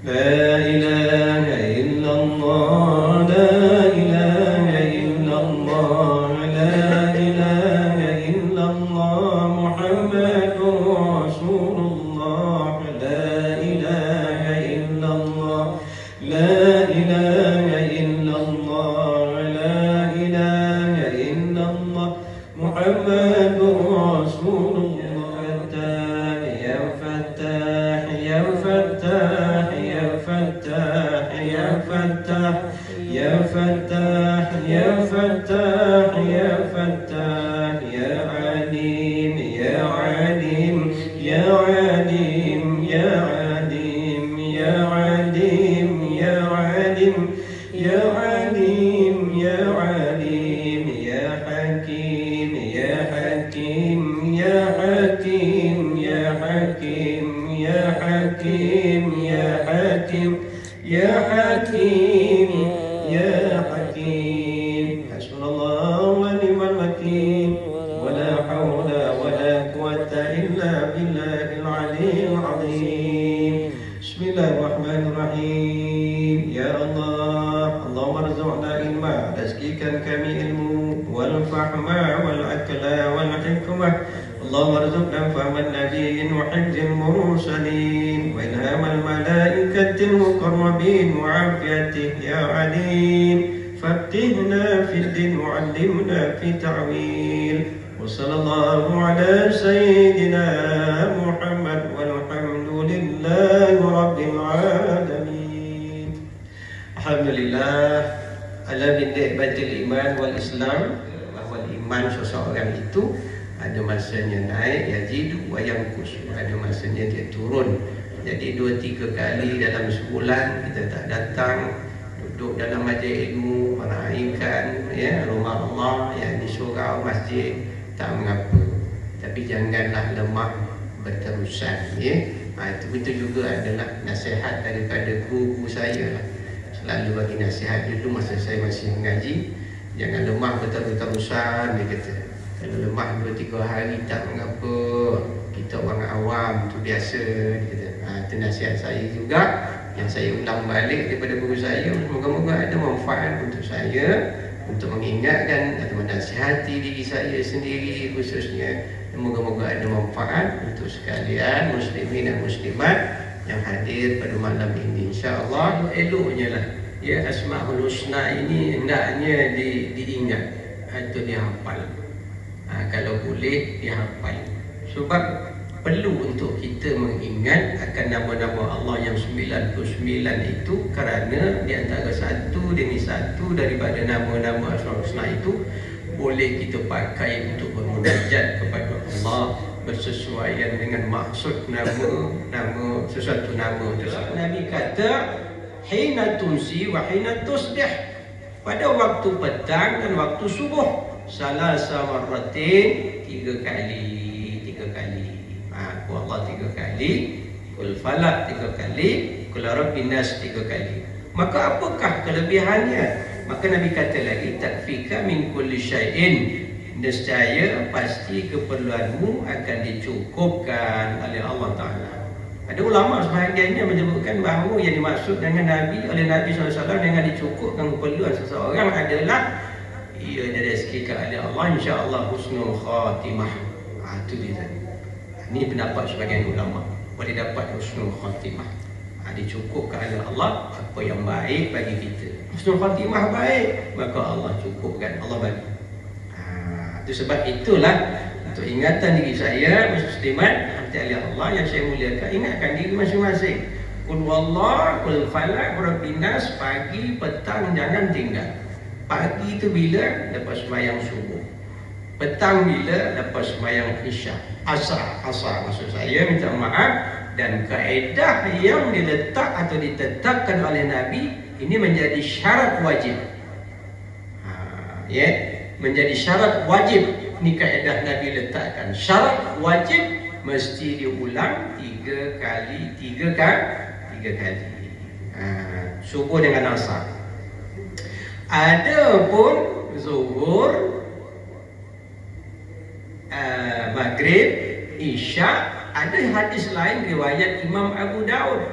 لا إله إلا الله لا إله إلا الله لا إله إلا الله محمد رسول الله لا إله إلا الله لا إله إلا الله لا إله إلا الله محمد رسول الله يا فتاح يا فتاح يا فتاح يا فتاح يا فتاح يا فتاح يا فتاح يا عليم يا عليم يا عليم يا عليم يا عليم يا عليم يا عليم يا عليم يا حكيم يا حكيم يا حكيم يا حكيم يا حكيم يا حكيم يا حكيم يا حكيم حسبنا الله ونعم الوكيل ولا حول ولا قوة إلا بالله العلي العظيم بسم الله الرحمن الرحيم يا الله اللهم ارزقنا علما تزكيكا كمي علم والفهم والعقل والحكمة اللهم ارزقنا فهم النبيين وحفظ المرسلين وإلهام الملائكة المقربين وعافيته يا عليم فقهنا في الدين وعلمنا في تعويل وصلى الله على سيدنا محمد والحمد لله رب العالمين. Alhamdulillah ala min ni'matil iman wal islam, bahawa iman seseorang itu ada masanya naik yazidu wa yanqus, ada masanya dia turun. Jadi 2-3 kali dalam sebulan kita tak datang duduk dalam majlis ilmu, meraihkan ya rumah Allah yang di surau masjid, tak mengapa. Tapi janganlah lemah berterusan ya. Itu juga adalah nasihat daripada guru saya lah. Selalu bagi nasihat dulu masa saya masih mengaji, jangan lemah berterusan dia kata. Kalau lemah 2-3 hari tak mengapa, kita orang awam tu biasa dia kata. Itu nasihat saya juga yang saya ulang balik daripada guru saya. Moga-moga ada manfaat untuk saya, untuk mengingatkan atau menasihati diri saya sendiri khususnya. Moga-moga ada manfaat untuk sekalian muslimin dan muslimat yang hadir pada malam ini. InsyaAllah eloknya lah ya, Asma'ul Husna ini hendaknya diingat atau dihafal. Kalau boleh dihafal, sebab perlu untuk kita mengingat akan nama-nama Allah yang 99 itu, kerana di antara satu demi satu daripada nama-nama Asma'ul Husna itu boleh kita pakai untuk bermunajat kepada Allah bersesuaian dengan maksud nama sesuatu nama tersebut. Nabi kata hina tumsi wa hina tusbih, pada waktu petang dan waktu subuh, salasa marratin, 3 kali. Qul Allah 3 kali, Qul Falaq 3 kali, Qul Rabbin Nas 3 kali. Maka apakah kelebihannya? Maka Nabi kata lagi, takfika min kulli syai'in, nescaya pasti keperluanmu akan dicukupkan oleh Allah Ta'ala. Ada ulama sebahagiannya menyebutkan bahawa yang dimaksud dengan oleh Nabi SAW dengan dicukupkan keperluan seseorang adalah ia direzekikan oleh Allah insya-Allah husnul khatimah. Itu dia. Ini pendapat sebahagian ulama, boleh dapat husnul khatimah. Dicukupkan oleh Allah apa yang baik bagi kita. Husnul khatimah baik, maka Allah cukupkan, Allah bagi. Itu sebab itulah untuk ingatan diri saya muslimat oleh Allah yang saya muliakan, ingatkan diri masing-masing. Qul wallah, Qul Falaq, Rabbin Nas, pagi, petang jangan tinggal. Pagi itu bila? Lepas sembahyang subuh. Petang bila? Lepas sembahyang isyak. Asar maksud saya, minta maaf. Dan kaedah yang diletak atau ditetapkan oleh Nabi ini menjadi syarat wajib. Menjadi syarat wajib. Ini kaedah Nabi letakkan. Syarat wajib mesti diulang 3 kali. Subuh dengan asar. Adapun zuhur, maghrib, isyak, ada hadis lain riwayat Imam Abu Daud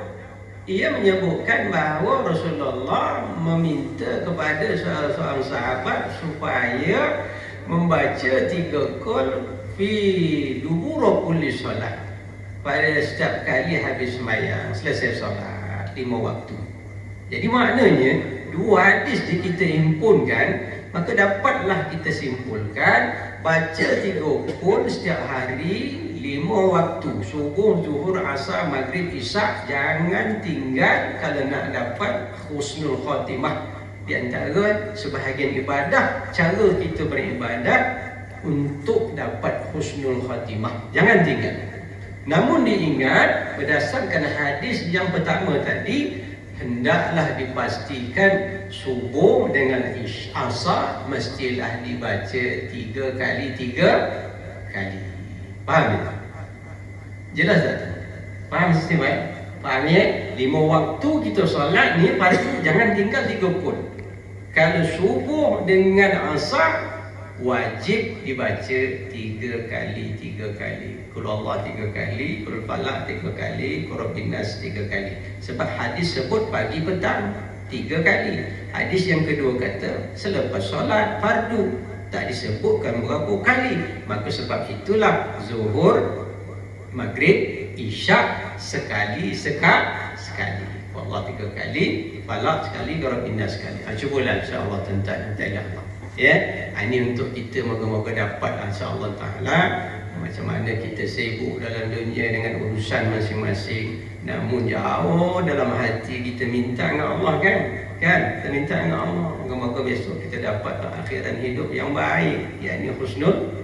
ia menyebutkan bahawa Rasulullah meminta kepada seorang sahabat supaya membaca 3 qul fi dubur kulli solat, pada setiap kali habis sembahyang, selesai solat 5 waktu. Jadi maknanya dua hadis kita himpunkan, maka dapatlah kita simpulkan baca 3 qul setiap hari 5 waktu, subuh, zuhur, asar, maghrib, isyak. Jangan tinggal kalau nak dapat husnul khatimah. Di antara sebahagian ibadah, cara kita beribadat untuk dapat husnul khatimah, jangan tinggal. Namun diingat, berdasarkan hadis yang pertama tadi, hendaklah dipastikan subuh dengan asar mestilah dibaca 3 kali. Faham tak? Jelas tak? Faham sistem baik? Faham ya? 5 waktu kita solat ni fardu, jangan tinggal 3 qul. Kalau subuh dengan asar wajib dibaca 3 kali. Qul Allah 3 kali, Qul Falaq 3 kali, Qul Rabbin Nas 3 kali. Sebab hadis sebut pagi petang 3 kali. Hadis yang kedua kata selepas solat fardu, tak disebutkan berapa kali. Maka sebab itulah zuhur, maghrib, isyak sekali. Allah 3 kali, Falaq sekali, Rabbin Nas sekali. Cubalah insya-Allah tuan-tuan, Allah. Ya, ini untuk kita moga-moga dapat insya-Allah taala. Macam mana kita sibuk dalam dunia dengan urusan masing-masing, namun jauh dalam hati kita minta dengan Allah kan? Kita minta dengan Allah, moga-moga besok kita dapat akhiran hidup yang baik, yakni husnul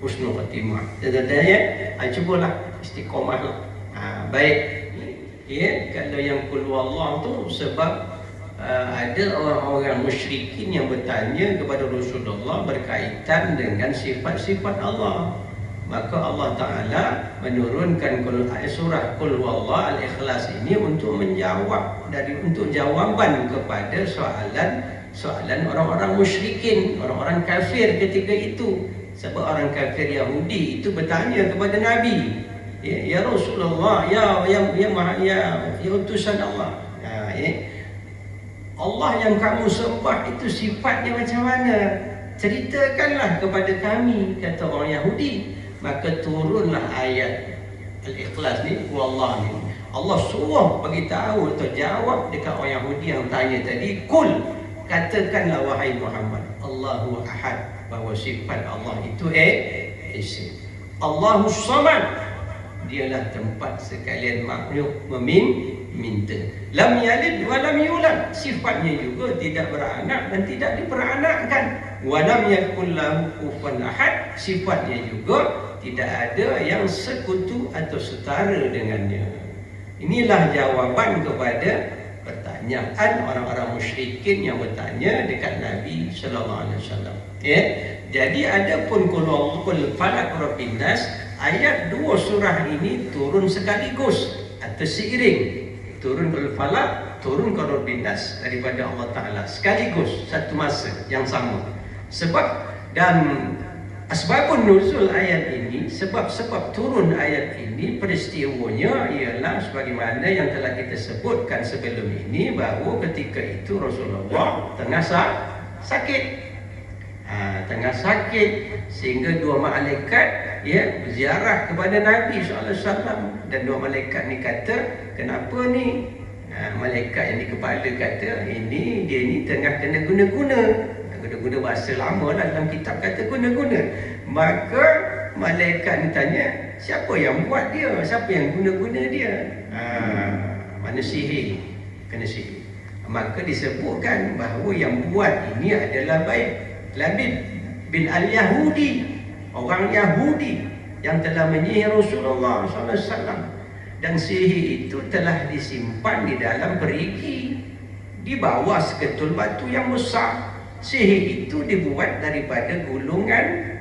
khatimah. Tuan-tuan ya, cubalah istiqamahlah. Baik. Ya, kalau yang qul huwallah tu sebab ada orang-orang musyrikin yang bertanya kepada Rasulullah berkaitan dengan sifat-sifat Allah. Maka Allah Ta'ala menurunkan surah Qul Huwallah Al-Ikhlas ini untuk menjawab, untuk jawaban kepada soalan orang-orang musyrikin, orang-orang kafir ketika itu. Sebab orang kafir Yahudi itu bertanya kepada Nabi, ya Rasulullah, ya utusan Allah, Allah yang kamu sembah itu sifatnya macam mana? Ceritakanlah kepada kami, kata orang Yahudi. Maka turunlah ayat Al-Ikhlas ni, wallah ni. Allah suruh bagi tahu atau jawab dekat orang Yahudi yang tanya tadi, kul, katakanlah wahai Muhammad, Allahu Ahad, bahawa sifat Allah itu isim. Allahu Samad, dialah tempat sekalian makhluk meminta. Lam yalid wa lam yulad, sifatnya juga tidak beranak dan tidak diperanakkan. Wa lam yakul lahu kufuwan ahad, sifatnya juga tidak ada yang sekutu atau setara dengannya. Inilah jawaban kepada pertanyaan orang-orang musyrikin yang bertanya dekat Nabi sallallahu alaihi wasallam. Ya. Jadi adapun qul falaq rabbin nas, ayat 2 surah ini turun sekaligus atau seiring. Turun qul falaq, turun qul rabbin nas daripada Allah Taala sekaligus, satu masa yang sama. Sebab dan asbabun nuzul ayat ini, sebab turun ayat ini, peristiwanya ialah sebagaimana yang telah kita sebutkan sebelum ini, bahawa ketika itu Rasulullah tengah sakit, sehingga 2 malaikat berziarah kepada Nabi SAW. Dan 2 malaikat ni kata, kenapa ni? Malaikat yang di kepala kata, dia ni tengah kena guna-guna bahasa lama lah, dalam kitab kata guna-guna. Maka malaikat ni tanya, siapa yang buat dia? Siapa yang guna-guna dia? Mana sihir? Kena sihir. Maka disebutkan bahawa yang buat ini adalah Labid bin al-Yahudi, orang Yahudi yang telah menyihir Rasulullah SAW. Dan sihir itu telah disimpan di dalam perigi, di bawah seketul batu yang besar. Sihir itu dibuat daripada gulungan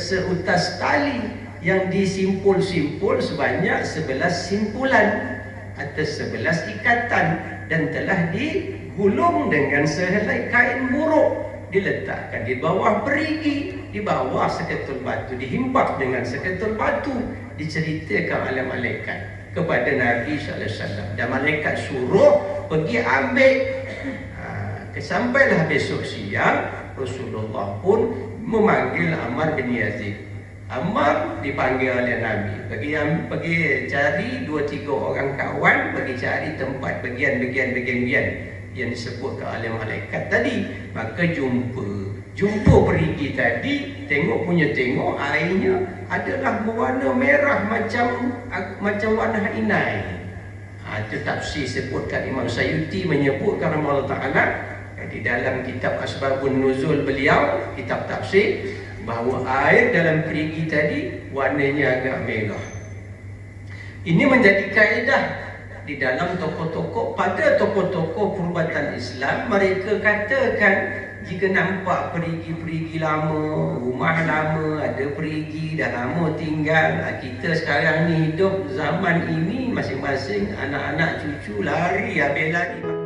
seutas tali yang disimpul-simpul sebanyak 11 simpulan atau 11 ikatan, dan telah digulung dengan sehelai kain buruk, diletakkan di bawah perigi, di bawah seketul batu, dihimpap dengan seketul batu. Diceritakan oleh malaikat, kepada Nabi sallallahu alaihi wasallam. Dan malaikat suruh pergi ambil. Sampailah besok siang, Rasulullah pun memanggil Ammar bin Yazid. Ammar dipanggil oleh Nabi, pergi cari 2-3 orang kawan, pergi cari tempat bagian yang disebut oleh malaikat tadi. Maka jumpa perigi tadi, tengok airnya adalah berwarna merah macam warna inai. Itu tafsir sebutkan Imam Sayyuti menyebutkan Allah Ta'ala di dalam kitab Asbabun Nuzul beliau, kitab tafsir, bahawa air dalam perigi tadi warnanya agak merah. Ini menjadi kaedah di dalam pada tokoh-tokoh perubatan Islam. Mereka katakan jika nampak perigi-perigi lama, rumah lama, ada perigi dah lama tinggal, kita sekarang ni hidup zaman ini masing-masing anak-anak cucu lari habis lari.